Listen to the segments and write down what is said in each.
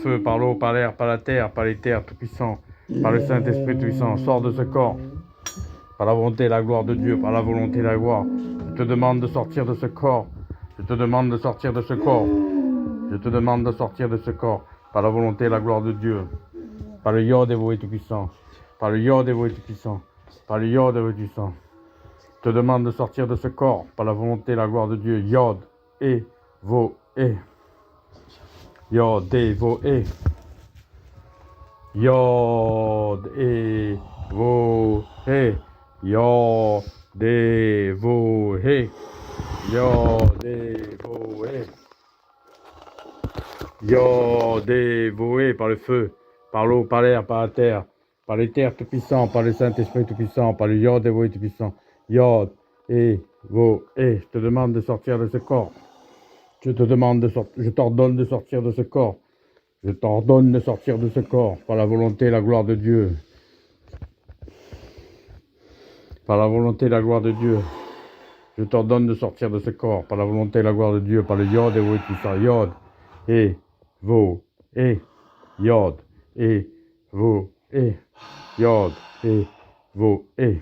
Feu, par l'eau, par l'air, par la terre, par les terres tout-puissants, par le Saint-Esprit tout-puissant, sors de ce corps, par la volonté et la gloire de Dieu, par la volonté et la gloire. Je te demande de sortir de ce corps, je te demande de sortir de ce corps, je te demande de sortir de ce corps, par la volonté et la gloire de Dieu, par le Yod dévoué tout-puissant, par le Yod dévoué tout-puissant, par le Yod dévoué tout-puissant. Je te demande de sortir de ce corps, par la volonté et la gloire de Dieu, Yod, et, vo, et. Yod, dévoué. Yod et vo he, Yod et vo he, Yod et vo he, Yod et vo he, par le feu, par l'eau, par l'air, par la terre, par les terres tout-puissants, par le Saint-Esprit tout-puissant, par le Yod et vo he tout-puissant, Yod et vo he. Je te demande de sortir de ce corps. Je t'ordonne de sortir de ce corps. Je t'ordonne de sortir de ce corps par la volonté et la gloire de Dieu. Par la volonté et la gloire de Dieu. Je t'ordonne de sortir de ce corps par la volonté et la gloire de Dieu, par le Yod et vo et tout ça. Yod et vo et Yod et vo et Yod et vo et.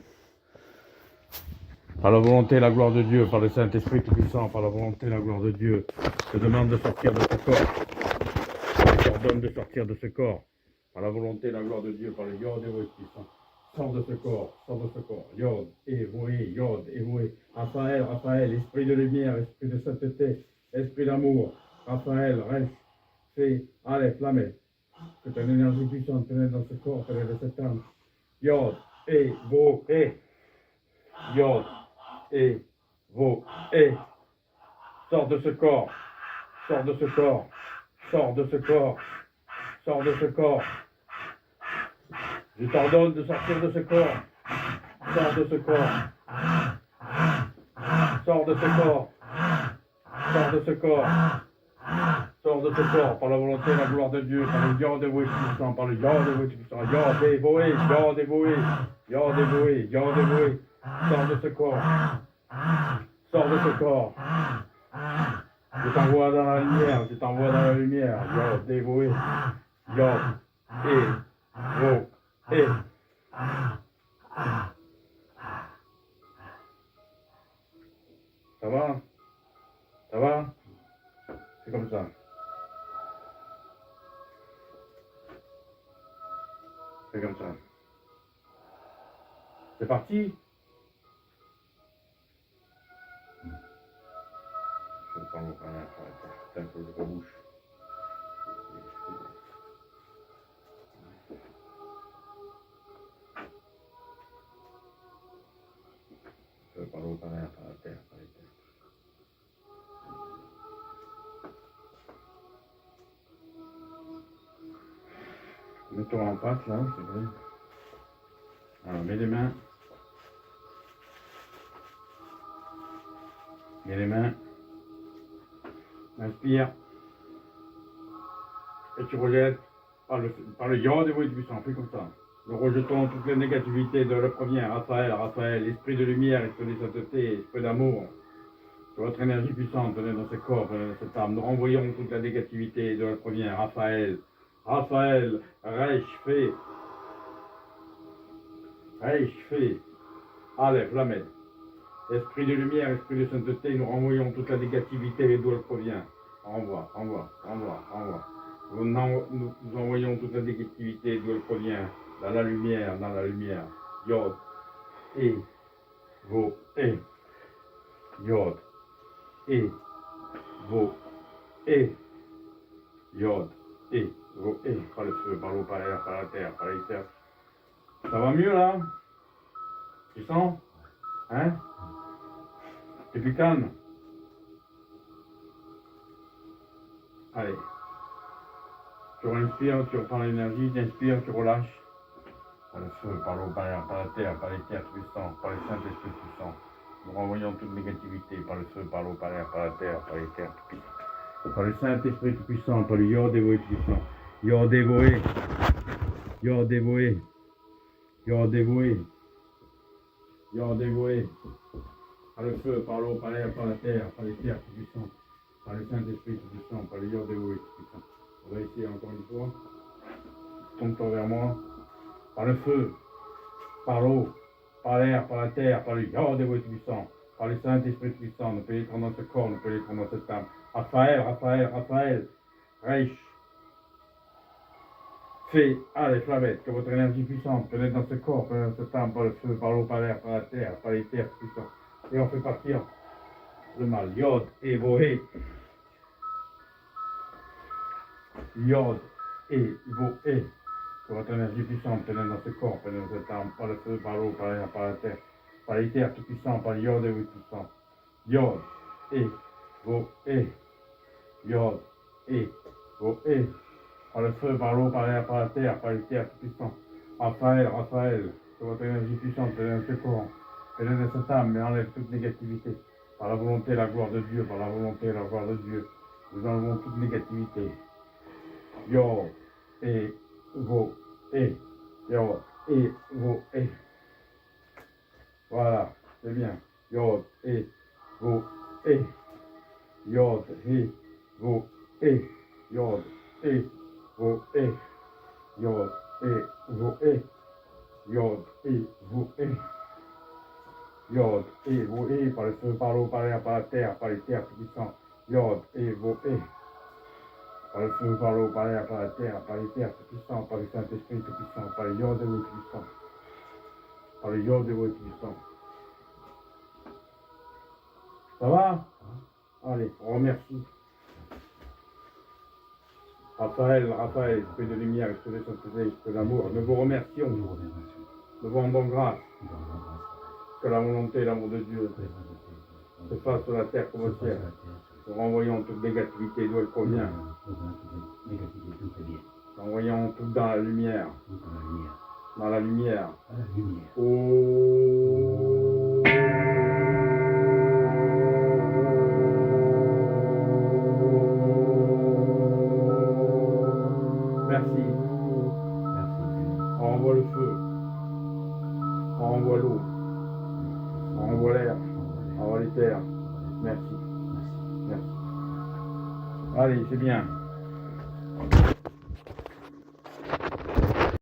Par la volonté et la gloire de Dieu, par le Saint-Esprit tout-puissant, par la volonté et la gloire de Dieu, je te demande de sortir de ce corps. Je t'ordonne de sortir de ce corps. Par la volonté et la gloire de Dieu, par le Yod et vo et tout ça. Sors de ce corps, Yod, Evoé, Yod, Evoé, Raphaël, Raphaël, esprit de lumière, esprit de sainteté, esprit d'amour, Raphaël, Resh, Fé, Aleph, Lamed, que ton énergie puissante pénètre dans ce corps, pénètre dans cette âme, Yod, Evoé, Yod, Evoé, sors de ce corps, sors de ce corps, sors de ce corps, sors de ce corps. Je t'ordonne de sortir de ce corps. Sors de ce corps. Sors de ce corps. Sors de ce corps. Sors de ce corps par la volonté et la gloire de Dieu, par le Yod dévoué puissant, par le Yod dévoué puissant, Yod dévoué, Yod dévoué, Yod dévoué, Yod dévoué. Sors de ce corps. Sors de ce corps. Je t'envoie dans la lumière, je t'envoie dans la lumière. Yod dévoué, Yod et. Ça va? Ça va? C'est comme ça. C'est comme ça. C'est parti? Je prends mon canard, c'est un peu de bouche. Je prends mon canard par la terre, par les terres. Mets-toi en patte là, c'est vrai. Alors, mets les mains. Mets les mains. Inspire. Et tu rejettes par le Yod et du puissant. Fais comme ça. Nous rejetons toutes les négativités de le premier. Raphaël, Raphaël, esprit de lumière, esprit de sainteté, esprit d'amour. Que votre énergie puissante venez dans ce corps, venez dans cette âme. Nous renvoyons toute la négativité de la première. Raphaël, Raphaël, Reich, Fé, Aleph, Lamed. Esprit de lumière, esprit de sainteté, nous renvoyons toute la négativité d'où elle provient. Renvoie. Nous envoyons toute la négativité d'où elle provient. Dans la lumière. Yod, et, vo, et. Yod, et, vo, et. Yod, et, vo, et. Par le feu, par l'eau, par l'air, par la terre, par les terres. Ça va mieux là? Tu sens? Hein? T'es plus calme? Allez. Tu inspires, tu reprends l'énergie, tu inspires, tu relâches. Par le feu, par l'eau, par l'air, par la terre, par les terres puissantes, par les Saint-Esprit puissants. Nous renvoyons toute négativité par le feu, par l'eau, par l'air, par la terre, par les terres puissantes. Par le Saint-Esprit puissant, par le Yod dévoué puissant. Yod dévoué. Yod dévoué. Yod dévoué. Yod dévoué. Par le feu, par l'eau, par l'air, par la terre, par les terres puissantes. Par le Saint-Esprit puissant, par le Yod dévoué puissant. On va essayer encore une fois. Tourne-toi vers moi. Par le feu, par l'eau, par l'air, par la terre, par le Yod et puissant, par le Saint-Esprit puissant, nous pénétrons dans ce corps, nous pénétrons dans cette âme. Raphaël, Raphaël, Raphaël, Reich, fais, allez, flamette, que votre énergie puissante pénètre dans ce corps, pénètre dans cette âme, par le feu, par l'eau, par l'air, par la terre, par les terres puissantes. Et on fait partir le mal. Yod et Voé. Yod et Voé. Que votre énergie puissante pénètre dans ce corps, pénètre dans cette âme, par le feu, par l'eau, par l'air, par la terre, par les terres tout puissants, par le Yod et Voé puissant. Yod et Voé. Yod et Voé. Par le feu, par l'eau, par l'air, par la terre, par les terres tout puissants. Raphaël, Raphaël, que votre énergie puissante pénètre dans ce corps, pénètre dans cette âme, mais enlève toute négativité. Par la volonté et la gloire de Dieu, par la volonté et la gloire de Dieu, nous enlevons toute négativité. Yod et Voé. Yod et Voé. Voilà, c'est bien. Yod et Voé. Yod et Voé. Yod et Voé. Yod et Voé. Yod et Voé. Yod et Voé, par le feu, par l'eau, par l'air, par la terre, par les terres tout puissants. Yod et Voé. Par le feu, par l'eau, par l'air, par la terre, par les terres tout puissants, par le Saint-Esprit tout puissant, par le Yod et Voé puissant. Par le Yod et Voé puissant. Ça va? Allez, on remercie. Raphaël, Raphaël, esprit de lumière, esprit de sainteté, esprit d'amour, nous vous remercions. Nous vous rendons grâce que la volonté et l'amour de Dieu se fassent sur la terre comme au ciel. Nous renvoyons toute négativité d'où elle provient. Nous renvoyons tout dans la lumière. Dans la lumière. Oh. Merci. On renvoie le feu. On renvoie l'eau. On renvoie l'air. On renvoie les terres. Merci. Merci. Allez, c'est bien.